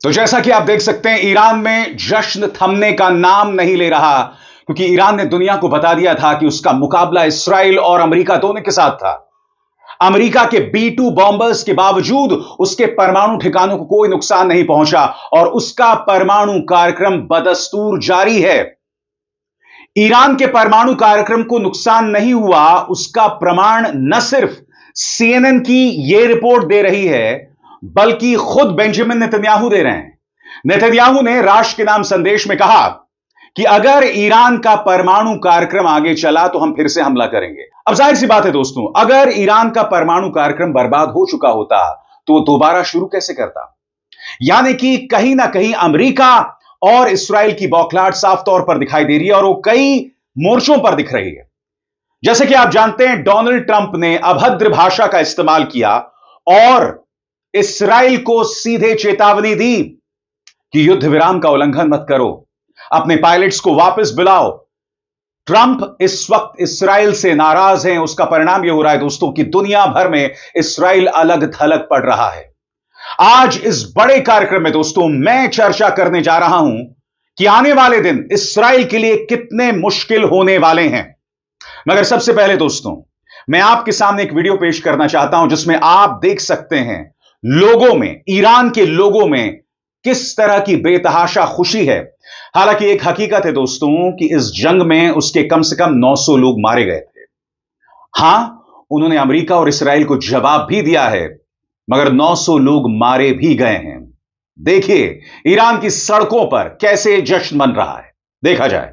तो जैसा कि आप देख सकते हैं, ईरान में जश्न थमने का नाम नहीं ले रहा, क्योंकि ईरान ने दुनिया को बता दिया था कि उसका मुकाबला इसराइल और अमेरिका दोनों के साथ था। अमेरिका के B-2 बॉम्बर्स के बावजूद उसके परमाणु ठिकानों को कोई नुकसान नहीं पहुंचा और उसका परमाणु कार्यक्रम बदस्तूर जारी है। ईरान के परमाणु कार्यक्रम को नुकसान नहीं हुआ, उसका प्रमाण न सिर्फ CNN की यह रिपोर्ट दे रही है, बल्कि खुद बेंजामिन नेतन्याहू दे रहे हैं। नेतन्याहू ने राष्ट्र के नाम संदेश में कहा कि अगर ईरान का परमाणु कार्यक्रम आगे चला तो हम फिर से हमला करेंगे। अब जाहिर सी बात है दोस्तों, अगर ईरान का परमाणु कार्यक्रम बर्बाद हो चुका होता तो दोबारा शुरू कैसे करता? यानी कि कहीं ना कहीं अमेरिका और इसराइल की बौखलाहट साफ तौर पर दिखाई दे रही है और वो कई मोर्चों पर दिख रही है। जैसे कि आप जानते हैं, डोनाल्ड ट्रंप ने अभद्र भाषा का इस्तेमाल किया और इसराइल को सीधे चेतावनी दी कि युद्ध विराम का उल्लंघन मत करो, अपने पायलट्स को वापस बुलाओ। ट्रंप इस वक्त इसराइल से नाराज हैं। उसका परिणाम यह हो रहा है दोस्तों कि दुनिया भर में इसराइल अलग थलग पड़ रहा है। आज इस बड़े कार्यक्रम में दोस्तों मैं चर्चा करने जा रहा हूं कि आने वाले दिन इसराइल के लिए कितने मुश्किल होने वाले हैं। मगर सबसे पहले दोस्तों, मैं आपके सामने एक वीडियो पेश करना चाहता हूं जिसमें आप देख सकते हैं लोगों में, ईरान के लोगों में किस तरह की बेतहाशा खुशी है। हालांकि एक हकीकत है दोस्तों कि इस जंग में उसके कम से कम 900 लोग मारे गए थे। हां, उन्होंने अमेरिका और इसराइल को जवाब भी दिया है, मगर 900 लोग मारे भी गए हैं। देखिए ईरान की सड़कों पर कैसे जश्न मन रहा है, देखा जाए।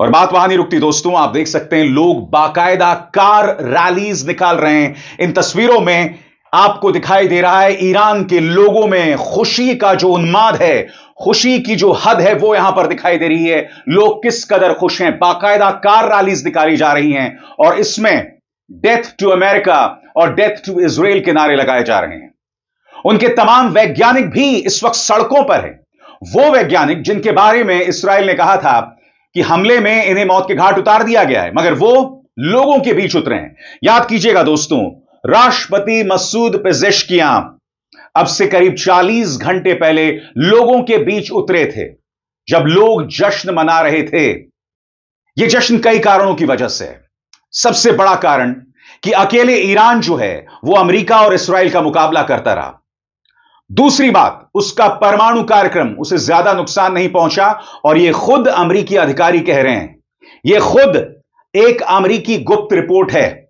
और बात वहां नहीं रुकती दोस्तों, आप देख सकते हैं लोग बाकायदा कार रैलीज निकाल रहे हैं। इन तस्वीरों में आपको दिखाई दे रहा है ईरान के लोगों में खुशी का जो उन्माद है, खुशी की जो हद है वो यहां पर दिखाई दे रही है। लोग किस कदर खुश हैं, बाकायदा कार रैलीज निकाली जा रही हैं और इसमें डेथ टू अमेरिका और डेथ टू इजराइल के नारे लगाए जा रहे हैं। उनके तमाम वैज्ञानिक भी इस वक्त सड़कों पर हैं, वो वैज्ञानिक जिनके बारे में इसराइल ने कहा था कि हमले में इन्हें मौत के घाट उतार दिया गया है, मगर वो लोगों के बीच उतरे हैं। याद कीजिएगा दोस्तों, राष्ट्रपति मसूद पेजेश्कियां अब से करीब 40 घंटे पहले लोगों के बीच उतरे थे, जब लोग जश्न मना रहे थे। यह जश्न कई कारणों की वजह से है। सबसे बड़ा कारण कि अकेले ईरान जो है वो अमेरिका और इसराइल का मुकाबला करता रहा। दूसरी बात, उसका परमाणु कार्यक्रम उसे ज्यादा नुकसान नहीं पहुंचा और यह खुद अमेरिकी अधिकारी कह रहे हैं। यह खुद एक अमेरिकी गुप्त रिपोर्ट है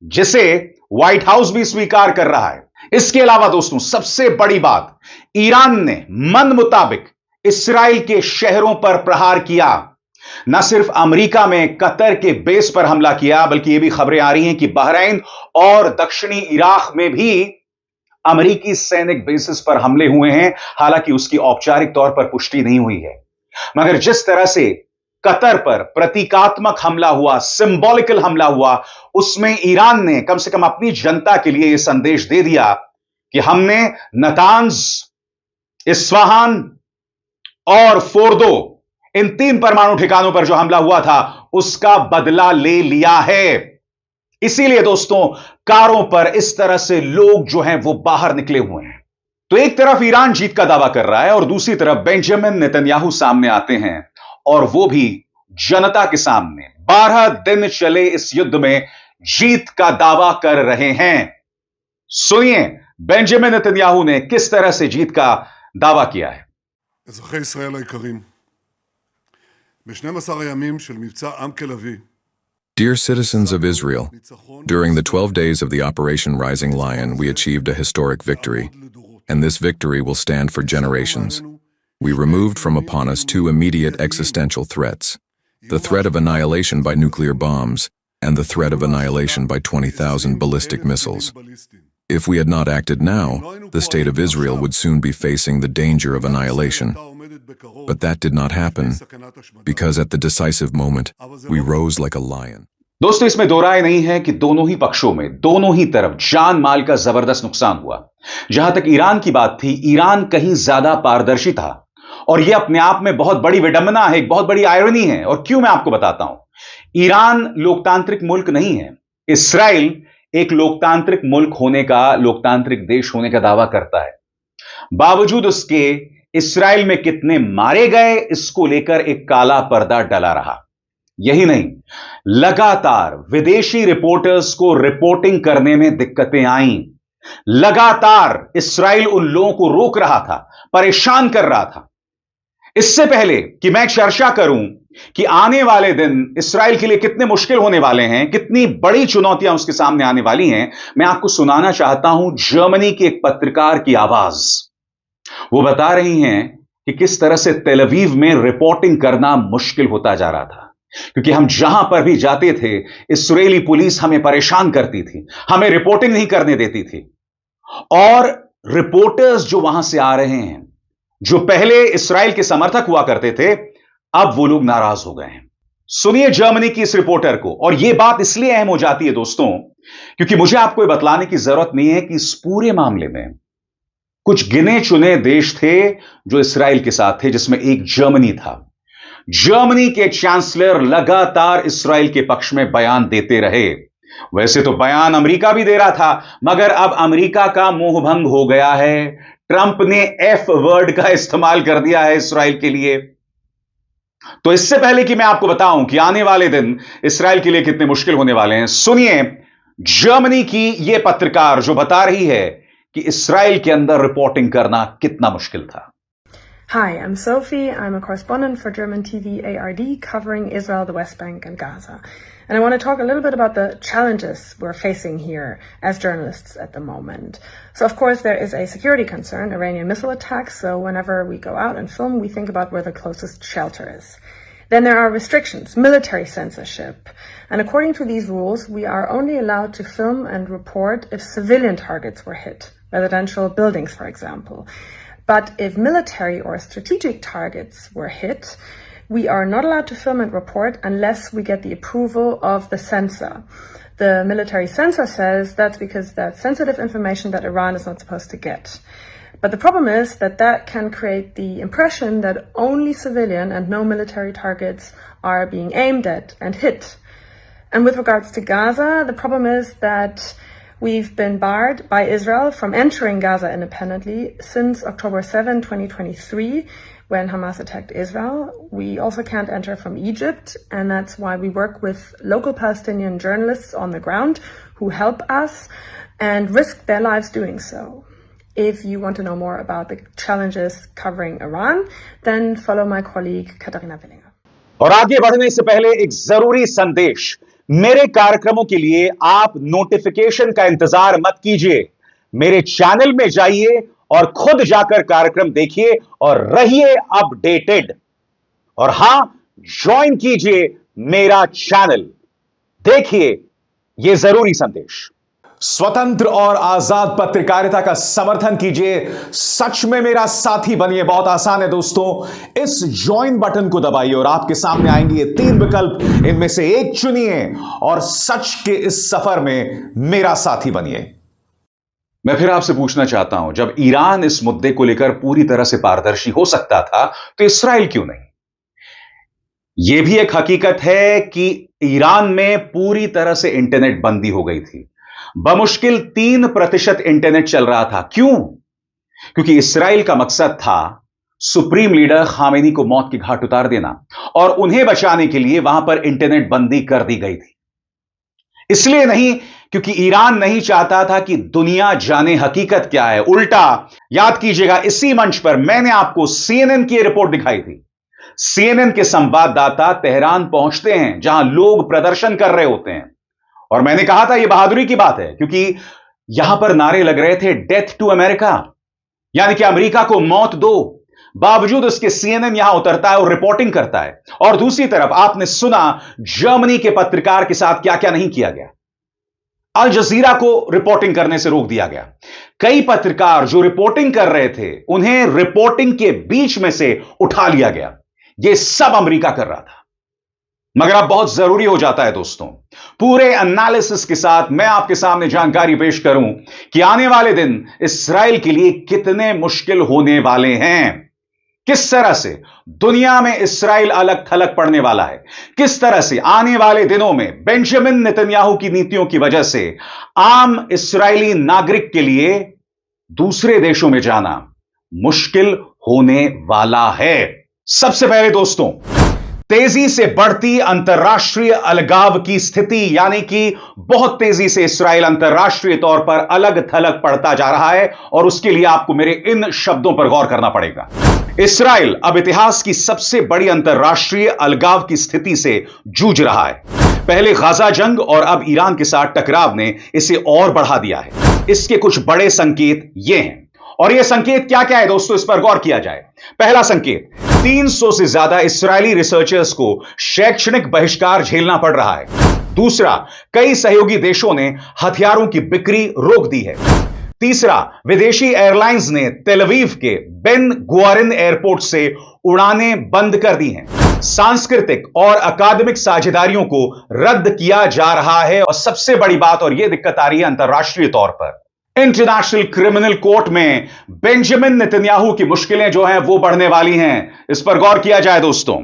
जिसे व्हाइट हाउस भी स्वीकार कर रहा है। इसके अलावा दोस्तों सबसे बड़ी बात, ईरान ने मन मुताबिक इसराइल के शहरों पर प्रहार किया। न सिर्फ अमेरिका में कतर के बेस पर हमला किया, बल्कि यह भी खबरें आ रही हैं कि बहरीन और दक्षिणी इराक में भी अमेरिकी सैनिक बेसिस पर हमले हुए हैं। हालांकि उसकी औपचारिक तौर पर पुष्टि नहीं हुई है, मगर जिस तरह से कतर पर प्रतीकात्मक हमला हुआ, सिंबॉलिकल हमला हुआ, उसमें ईरान ने कम से कम अपनी जनता के लिए यह संदेश दे दिया कि हमने नतांज, इस्फहान और फोर्दो, इन 3 परमाणु ठिकानों पर जो हमला हुआ था उसका बदला ले लिया है। इसीलिए दोस्तों कारों पर इस तरह से लोग जो हैं वो बाहर निकले हुए हैं। तो एक तरफ ईरान जीत का दावा कर रहा है और दूसरी तरफ बेंजामिन नेतन्याहू सामने आते हैं और वो भी जनता के सामने 12 दिन चले इस युद्ध में जीत का दावा कर रहे हैं। सुनिए बेंजामिन नेतन्याहू ने किस तरह से जीत का दावा किया है। אזרחי ישראל היקרים, ב-12 הימים של מבצע עם כלבי, Dear citizens of Israel, during the 12 days of the Operation Rising Lion, we achieved a historic victory, and this victory will stand for generations. we removed from upon us two immediate existential threats: the threat of annihilation by nuclear bombs and the threat of annihilation by 20,000 ballistic missiles. If we had not acted now, the state of Israel would soon be facing the danger of annihilation. But that did not happen, because at the decisive moment, we rose like a lion. दोस्तों, इसमें दो राय नहीं है कि दोनों ही पक्षों में, दोनों ही तरफ जान माल का जबरदस्त नुकसान हुआ। जहां तक ईरान की बात थी, ईरान कहीं ज्यादा पारदर्शी था, और यह अपने आप में बहुत बड़ी विडंबना है, एक बहुत बड़ी आयरनी है। और क्यों, मैं आपको बताता हूं। ईरान लोकतांत्रिक मुल्क नहीं है। इस्राइल एक लोकतांत्रिक मुल्क होने का, लोकतांत्रिक देश होने का दावा करता है। बावजूद उसके इस्राइल में कितने मारे गए, इसको लेकर एक काला पर्दा डला रहा। यही नहीं, लगातार विदेशी रिपोर्टर्स को रिपोर्टिंग करने में दिक्कतें आईं। लगातार इस्राइल उन लोगों को रोक रहा था, परेशान कर रहा था। इससे पहले कि मैं चर्चा करूं कि आने वाले दिन इस्राइल के लिए कितने मुश्किल होने वाले हैं, कितनी बड़ी चुनौतियां उसके सामने आने वाली हैं, मैं आपको सुनाना चाहता हूं जर्मनी के एक पत्रकार की आवाज। वो बता रही हैं कि किस तरह से तेल अवीव में रिपोर्टिंग करना मुश्किल होता जा रहा था, क्योंकि हम जहां पर भी जाते थे, इस्राएली पुलिस हमें परेशान करती थी, हमें रिपोर्टिंग नहीं करने देती थी। और रिपोर्टर्स जो वहां से आ रहे हैं, जो पहले इस्राएल के समर्थक हुआ करते थे, अब वो लोग नाराज हो गए हैं। सुनिए जर्मनी की इस रिपोर्टर को। और यह बात इसलिए अहम हो जाती है दोस्तों, क्योंकि मुझे आपको यह बतलाने की जरूरत नहीं है कि इस पूरे मामले में कुछ गिने चुने देश थे जो इस्राएल के साथ थे, जिसमें एक जर्मनी था। जर्मनी के चांसलर लगातार इस्राएल के पक्ष में बयान देते रहे। वैसे तो बयान अमेरिका भी दे रहा था, मगर अब अमेरिका का मोहभंग हो गया है। ट्रंप ने एफ वर्ड का इस्तेमाल कर दिया है इस्राएल के लिए। तो इससे पहले कि मैं आपको बताऊं कि आने वाले दिन इस्राएल के लिए कितने मुश्किल होने वाले हैं, सुनिए जर्मनी की यह पत्रकार जो बता रही है कि इस्राएल के अंदर रिपोर्टिंग करना कितना मुश्किल था। Hi, I'm Sophie. I'm a correspondent for German TV ARD covering Israel, the West Bank, and Gaza. And I want to talk a little bit about the challenges we're facing here as journalists at the moment. So, of course, there is a security concern, Iranian missile attacks. So whenever we go out and film, we think about where the closest shelter is. Then there are restrictions, military censorship. And according to these rules, we are only allowed to film and report if civilian targets were hit, residential buildings, for example. But if military or strategic targets were hit, we are not allowed to film and report unless we get the approval of the censor. The military censor says that's because that's sensitive information that Iran is not supposed to get. But the problem is that that can create the impression that only civilian and no military targets are being aimed at and hit. And with regards to Gaza, the problem is that we've been barred by Israel from entering Gaza independently since October 7, 2023, when Hamas attacked Israel. We also can't enter from Egypt, and that's why we work with local Palestinian journalists on the ground who help us and risk their lives doing so. If you want to know more about the challenges covering Iran, then follow my colleague Katharina Willinger. और आगे बढ़ने से पहले एक जरूरी संदेश। मेरे कार्यक्रमों के लिए आप नोटिफिकेशन का इंतजार मत कीजिए। मेरे चैनल में जाइए और खुद जाकर कार्यक्रम देखिए और रहिए अपडेटेड। और हां, ज्वाइन कीजिए मेरा चैनल। देखिए यह जरूरी संदेश। स्वतंत्र और आजाद पत्रकारिता का समर्थन कीजिए। सच में मेरा साथी बनिए। बहुत आसान है दोस्तों, इस ज्वाइन बटन को दबाइए और आपके सामने आएंगे ये 3 विकल्प। इनमें से एक चुनिए और सच के इस सफर में मेरा साथी बनिए। मैं फिर आपसे पूछना चाहता हूं, जब ईरान इस मुद्दे को लेकर पूरी तरह से पारदर्शी हो सकता था, तो इस्राइल क्यों नहीं? यह भी एक हकीकत है कि ईरान में पूरी तरह से इंटरनेट बंदी हो गई थी। बमुश्किल 3% इंटरनेट चल रहा था। क्यों? क्योंकि इस्राइल का मकसद था सुप्रीम लीडर खामेनी को मौत की घाट उतार देना, और उन्हें बचाने के लिए वहां पर इंटरनेट बंदी कर दी गई थी। इसलिए नहीं क्योंकि ईरान नहीं चाहता था कि दुनिया जाने हकीकत क्या है। उल्टा, याद कीजिएगा, इसी मंच पर मैंने आपको CNN की रिपोर्ट दिखाई थी। CNN के संवाददाता तेहरान पहुंचते हैं जहां लोग प्रदर्शन कर रहे होते हैं, और मैंने कहा था यह बहादुरी की बात है, क्योंकि यहां पर नारे लग रहे थे डेथ टू अमेरिका, यानी कि अमेरिका को मौत दो। बावजूद उसके CNN यहां उतरता है और रिपोर्टिंग करता है। और दूसरी तरफ आपने सुना जर्मनी के पत्रकार के साथ क्या क्या नहीं किया गया। अल जजीरा को रिपोर्टिंग करने से रोक दिया गया। कई पत्रकार जो रिपोर्टिंग कर रहे थे उन्हें रिपोर्टिंग के बीच में से उठा लिया गया। यह सब अमेरिका कर रहा था। मगर अब बहुत जरूरी हो जाता है दोस्तों, पूरे एनालिसिस के साथ मैं आपके सामने जानकारी पेश करूं कि आने वाले दिन इस्राएल के लिए कितने मुश्किल होने वाले हैं। किस तरह से दुनिया में इस्राएल अलग थलग पड़ने वाला है, किस तरह से आने वाले दिनों में बेंजामिन नेतन्याहू की नीतियों की वजह से आम इस्राएली नागरिक के लिए दूसरे देशों में जाना मुश्किल होने वाला है। सबसे पहले दोस्तों, तेजी से बढ़ती अंतर्राष्ट्रीय अलगाव की स्थिति, यानी कि बहुत तेजी से इस्राएल अंतर्राष्ट्रीय तौर पर अलग थलग पड़ता जा रहा है और उसके लिए आपको मेरे इन शब्दों पर गौर करना पड़ेगा। इस्राएल अब इतिहास की सबसे बड़ी अंतर्राष्ट्रीय अलगाव की स्थिति से जूझ रहा है। पहले गाजा जंग और अब ईरान के साथ टकराव ने इसे और बढ़ा दिया है। इसके कुछ बड़े संकेत ये हैं, और ये संकेत क्या क्या है दोस्तों, इस पर गौर किया जाए। पहला संकेत, 300 से ज्यादा इस्राएली रिसर्चर्स को शैक्षणिक बहिष्कार झेलना पड़ रहा है। दूसरा, कई सहयोगी देशों ने हथियारों की बिक्री रोक दी है। तीसरा, विदेशी एयरलाइंस ने तेल अवीव के बेन गुआरिन एयरपोर्ट से उड़ानें बंद कर दी हैं। सांस्कृतिक और अकादमिक साझेदारियों को रद्द किया जा रहा है। और सबसे बड़ी बात, और यह दिक्कत आ रही है अंतर्राष्ट्रीय तौर पर, इंटरनेशनल क्रिमिनल कोर्ट में बेंजामिन नेतन्याहू की मुश्किलें जो हैं वो बढ़ने वाली हैं। इस पर गौर किया जाए दोस्तों।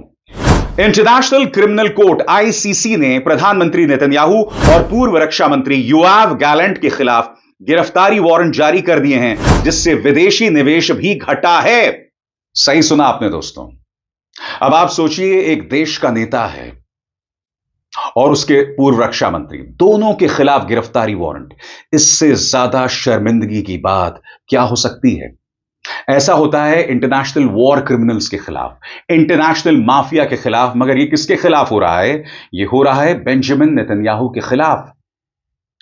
इंटरनेशनल क्रिमिनल कोर्ट ICC ने प्रधानमंत्री नेतन्याहू और पूर्व रक्षा मंत्री योआव गैलेंट के खिलाफ गिरफ्तारी वारंट जारी कर दिए हैं, जिससे विदेशी निवेश भी घटा है। सही सुना आपने दोस्तों। अब आप सोचिए, एक देश का नेता है और उसके पूर्व रक्षा मंत्री, दोनों के खिलाफ गिरफ्तारी वारंट। इससे ज्यादा शर्मिंदगी की बात क्या हो सकती है। ऐसा होता है इंटरनेशनल वॉर क्रिमिनल्स के खिलाफ, इंटरनेशनल माफिया के खिलाफ। मगर यह किसके खिलाफ हो रहा है? यह हो रहा है बेंजामिन नेतन्याहू के खिलाफ।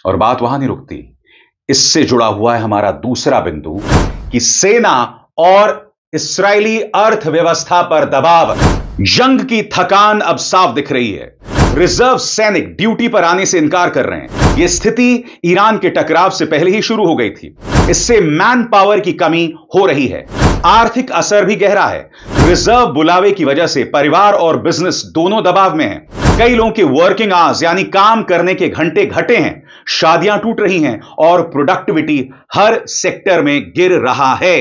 और बात वहां नहीं रुकती, इससे जुड़ा हुआ है हमारा दूसरा बिंदु कि सेना और इस्राएली अर्थव्यवस्था पर दबाव। जंग की थकान अब साफ दिख रही है। रिजर्व सैनिक ड्यूटी पर आने से इनकार कर रहे हैं। यह स्थिति ईरान के टकराव से पहले ही शुरू हो गई थी। इससे मैन पावर की कमी हो रही है। आर्थिक असर भी गहरा है। रिजर्व बुलावे की वजह से परिवार और बिजनेस दोनों दबाव में हैं। कई लोगों के वर्किंग आवर्स यानी काम करने के घंटे घटे हैं, शादियां टूट रही हैं और प्रोडक्टिविटी हर सेक्टर में गिर रहा है।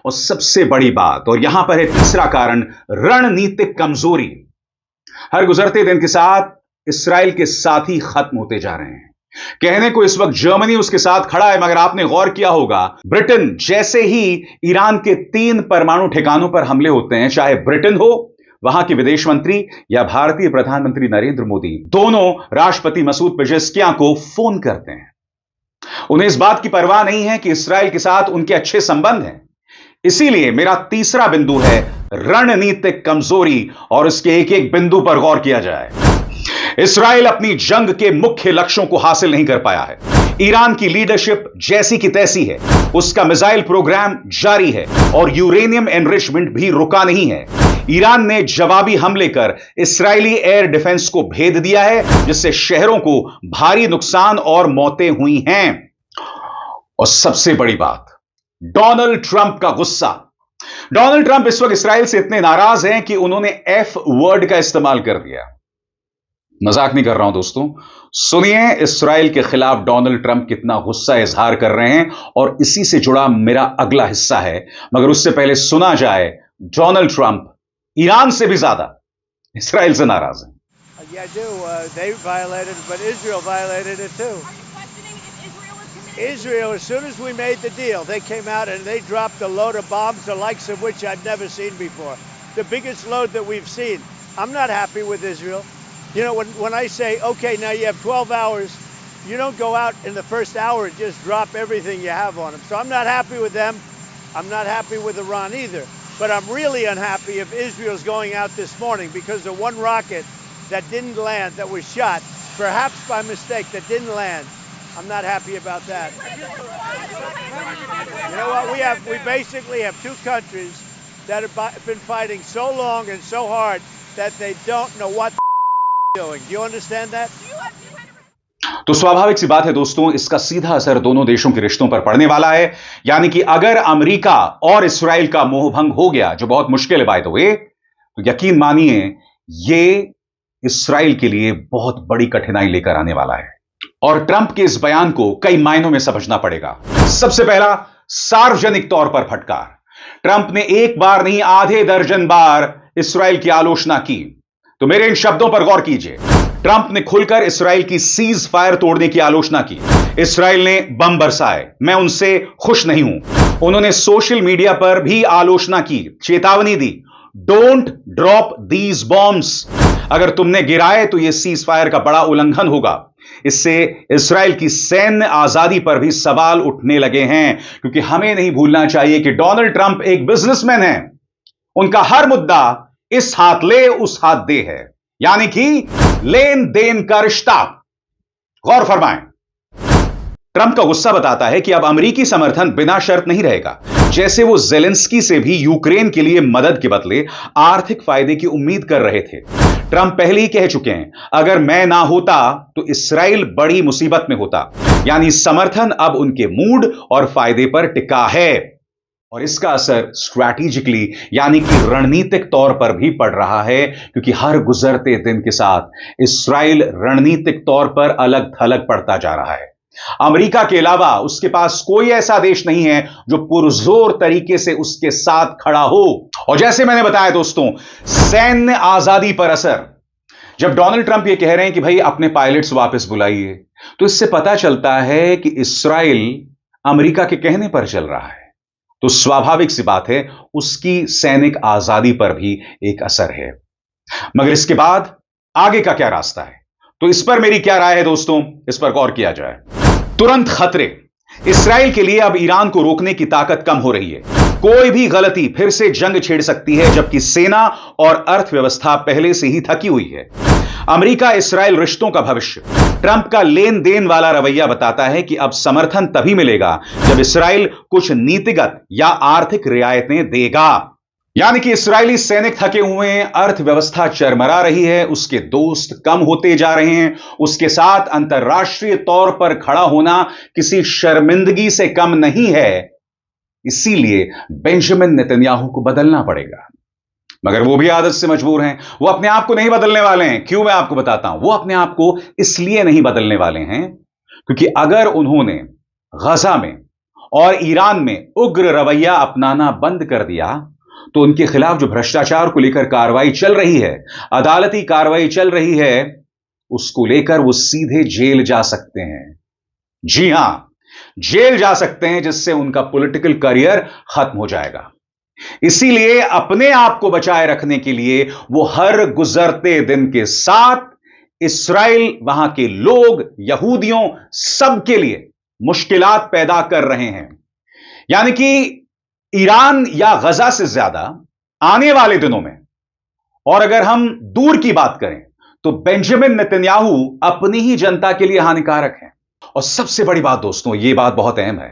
और सबसे बड़ी बात, और यहां पर है तीसरा कारण, रणनीतिक कमजोरी। हर गुजरते दिन के साथ इस्राएल के साथी खत्म होते जा रहे हैं। कहने को इस वक्त जर्मनी उसके साथ खड़ा है, मगर आपने गौर किया होगा, ब्रिटेन जैसे ही ईरान के 3 परमाणु ठिकानों पर हमले होते हैं, चाहे ब्रिटेन हो, वहां के विदेश मंत्री या भारतीय प्रधानमंत्री नरेंद्र मोदी, दोनों राष्ट्रपति मसूद पेजेस्कियां को फोन करते हैं। उन्हें इस बात की परवाह नहीं है कि इस्राएल के साथ उनके अच्छे संबंध हैं। इसीलिए मेरा तीसरा बिंदु है रणनीतिक कमजोरी, और उसके एक एक बिंदु पर गौर किया जाए। इस्राएल अपनी जंग के मुख्य लक्ष्यों को हासिल नहीं कर पाया है। ईरान की लीडरशिप जैसी की तैसी है, उसका मिसाइल प्रोग्राम जारी है और यूरेनियम एनरिचमेंट भी रुका नहीं है। ईरान ने जवाबी हमले कर इस्राएली एयर डिफेंस को भेद दिया है, जिससे शहरों को भारी नुकसान और मौतें हुई हैं। और सबसे बड़ी बात, डोनाल्ड ट्रंप का गुस्सा। डोनाल्ड ट्रंप इस वक्त इस्राएल से इतने नाराज हैं कि उन्होंने F वर्ड का इस्तेमाल कर दिया। मजाक नहीं कर रहा हूं दोस्तों, सुनिए इस्राएल के खिलाफ डोनाल्ड ट्रंप कितना गुस्सा इजहार कर रहे हैं, और इसी से जुड़ा मेरा अगला हिस्सा है। मगर उससे पहले सुना जाए, डोनाल्ड ट्रंप ईरान से भी ज्यादा इस्राएल से नाराज है। Yeah, I do. They violated, but Israel violated it too. Israel, as soon as we made the deal, they came out and they dropped a load of bombs, the likes of which I've never seen before. The biggest load that we've seen. I'm not happy with Israel. You know, when I say, okay, now you have 12 hours, you don't go out in the first hour and just drop everything you have on them. So I'm not happy with them. I'm not happy with Iran either. But I'm really unhappy if Israel's going out this morning because the one rocket that didn't land, that was shot, perhaps by mistake, that didn't land. I'm not happy about that. You know what? We basically have two countries that have been fighting so long and so hard that they don't know what they're doing. Do you understand that? तो स्वाभाविक सी बात है दोस्तों, इसका सीधा असर दोनों देशों के रिश्तों पर पड़ने वाला है। यानी कि अगर अमेरिका और इस्राएल का मोहभंग हो गया, जो बहुत मुश्किल है बाय द वे, तो यकीन मानिए ये इस्राएल के लिए बहुत बड़ी कठिनाई लेकर आने वाला है। और ट्रंप के इस बयान को कई मायनों में समझना पड़ेगा। सबसे पहला, सार्वजनिक तौर पर फटकार। ट्रंप ने एक बार नहीं, आधे दर्जन बार इस्राएल की आलोचना की। तो मेरे इन शब्दों पर गौर कीजिए। ट्रंप ने खुलकर इस्राएल की सीज फायर तोड़ने की आलोचना की। इस्राएल ने बम बरसाए, मैं उनसे खुश नहीं हूं। उन्होंने सोशल मीडिया पर भी आलोचना की, चेतावनी दी, डोंट ड्रॉप दीज बॉम्ब्स। अगर तुमने गिराए तो यह सीज फायर का बड़ा उल्लंघन होगा। इससे इस्राएल की सैन्य आजादी पर भी सवाल उठने लगे हैं, क्योंकि हमें नहीं भूलना चाहिए कि डोनाल्ड ट्रंप एक बिजनेसमैन है। उनका हर मुद्दा इस हाथ ले उस हाथ दे है, यानी कि लेन देन का रिश्ता। गौर फरमाएं, ट्रंप का गुस्सा बताता है कि अब अमेरिकी समर्थन बिना शर्त नहीं रहेगा। जैसे वो जेलेंस्की से भी यूक्रेन के लिए मदद के बदले आर्थिक फायदे की उम्मीद कर रहे थे। ट्रंप पहले ही कह चुके हैं, अगर मैं ना होता तो इस्राएल बड़ी मुसीबत में होता। यानी समर्थन अब उनके मूड और फायदे पर टिका है। और इसका असर स्ट्रैटेजिकली यानी कि रणनीतिक तौर पर भी पड़ रहा है, क्योंकि हर गुजरते दिन के साथ इस्राएल रणनीतिक तौर पर अलग थलग पड़ता जा रहा है। अमेरिका के अलावा उसके पास कोई ऐसा देश नहीं है जो पुरजोर तरीके से उसके साथ खड़ा हो। और जैसे मैंने बताया दोस्तों, सैन्य आजादी पर असर। जब डोनाल्ड ट्रंप ये कह रहे हैं कि भाई अपने पायलट्स वापस बुलाइए, तो इससे पता चलता है कि इस्राएल अमेरिका के कहने पर चल रहा है। तो स्वाभाविक सी बात है, उसकी सैनिक आजादी पर भी एक असर है। मगर इसके बाद आगे का क्या रास्ता है, तो इस पर मेरी क्या राय है दोस्तों, इस पर गौर किया जाए। तुरंत खतरे। इस्राएल के लिए अब ईरान को रोकने की ताकत कम हो रही है। कोई भी गलती फिर से जंग छेड़ सकती है, जबकि सेना और अर्थव्यवस्था पहले से ही थकी हुई है। अमेरिका इस्राएल रिश्तों का भविष्य। ट्रंप का लेन देन वाला रवैया बताता है कि अब समर्थन तभी मिलेगा जब इस्राएल कुछ नीतिगत या आर्थिक रियायतें देगा। यानी कि इस्राएली सैनिक थके हुए हैं, अर्थव्यवस्था चरमरा रही है, उसके दोस्त कम होते जा रहे हैं, उसके साथ अंतर्राष्ट्रीय तौर पर खड़ा होना किसी शर्मिंदगी से कम नहीं है। इसीलिए बेंजामिन नेतन्याहू को बदलना पड़ेगा। मगर वो भी आदत से मजबूर हैं। वो अपने आप को नहीं बदलने वाले हैं। क्यों, मैं आपको बताता हूं। वो अपने आप को इसलिए नहीं बदलने वाले हैं क्योंकि अगर उन्होंने गजा में और ईरान में उग्र रवैया अपनाना बंद कर दिया तो उनके खिलाफ जो भ्रष्टाचार को लेकर कार्रवाई चल रही है, अदालती कार्रवाई चल रही है, उसको लेकर वो सीधे जेल जा सकते हैं। जी हां, जेल जा सकते हैं, जिससे उनका पॉलिटिकल करियर खत्म हो जाएगा। इसीलिए अपने आप को बचाए रखने के लिए वो हर गुजरते दिन के साथ इस्राएल, वहां के लोग, यहूदियों, सबके लिए मुश्किलात पैदा कर रहे हैं। यानी कि ईरान या गजा से ज्यादा आने वाले दिनों में, और अगर हम दूर की बात करें, तो बेंजामिन नेतन्याहू अपनी ही जनता के लिए हानिकारक हैं। और सबसे बड़ी बात दोस्तों, यह बात बहुत अहम है,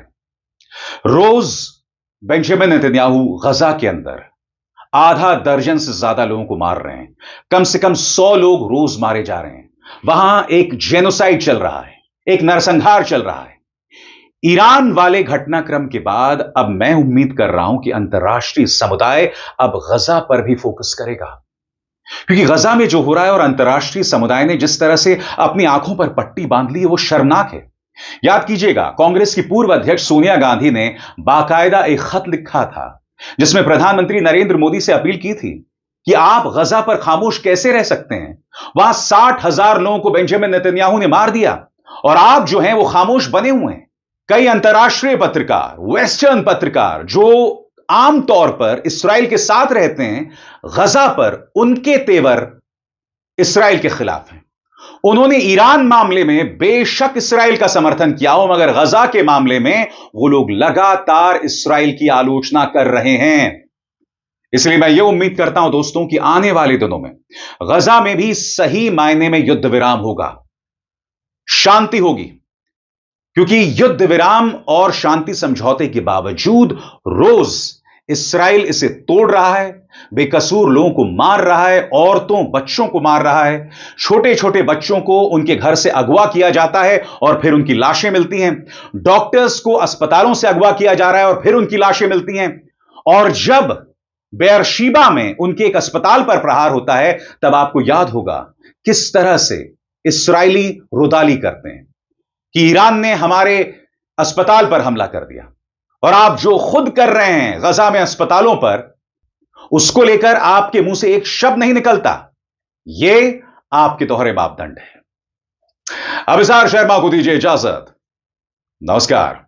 रोज बेंजामिन नेतन्याहू गजा के अंदर आधा दर्जन से ज्यादा लोगों को मार रहे हैं। कम से कम 100 लोग रोज मारे जा रहे हैं। वहां एक जेनोसाइड चल रहा है, एक नरसंहार चल रहा है। ईरान वाले घटनाक्रम के बाद अब मैं उम्मीद कर रहा हूं कि अंतर्राष्ट्रीय समुदाय अब गजा पर भी फोकस करेगा, क्योंकि गजा में जो हो रहा है और अंतर्राष्ट्रीय समुदाय ने जिस तरह से अपनी आंखों पर पट्टी बांध ली है, वो शर्मनाक है। याद कीजिएगा, कांग्रेस की पूर्व अध्यक्ष सोनिया गांधी ने बाकायदा एक खत लिखा था जिसमें प्रधानमंत्री नरेंद्र मोदी से अपील की थी कि आप गजा पर खामोश कैसे रह सकते हैं। वहां 60,000 लोगों को बेंजामिन नेतन्याहू ने मार दिया और आप जो हैं वो खामोश बने हुए हैं। कई अंतर्राष्ट्रीय पत्रकार, वेस्टर्न पत्रकार जो आमतौर पर इस्राएल के साथ रहते हैं, गजा पर उनके तेवर इस्राएल के खिलाफ हैं। उन्होंने ईरान मामले में बेशक इस्राएल का समर्थन किया हो, मगर गजा के मामले में वो लोग लगातार इस्राएल की आलोचना कर रहे हैं। इसलिए मैं ये उम्मीद करता हूं दोस्तों कि आने वाले दिनों में गजा में भी सही मायने में युद्ध विराम होगा, शांति होगी, क्योंकि युद्ध विराम और शांति समझौते के बावजूद रोज इस्राएल इसे तोड़ रहा है, बेकसूर लोगों को मार रहा है, औरतों बच्चों को मार रहा है, छोटे छोटे बच्चों को उनके घर से अगवा किया जाता है और फिर उनकी लाशें मिलती हैं। डॉक्टर्स को अस्पतालों से अगवा किया जा रहा है और फिर उनकी लाशें मिलती हैं। और जब बेयरशीबा में उनके एक अस्पताल पर प्रहार होता है, तब आपको याद होगा किस तरह से इस्राएली रुदाली करते हैं कि ईरान ने हमारे अस्पताल पर हमला कर दिया, और आप जो खुद कर रहे हैं गजा में अस्पतालों पर, उसको लेकर आपके मुंह से एक शब्द नहीं निकलता। यह आपके दोहरे मापदंड है। अब इज़हार शर्मा को दीजिए इजाजत। नमस्कार।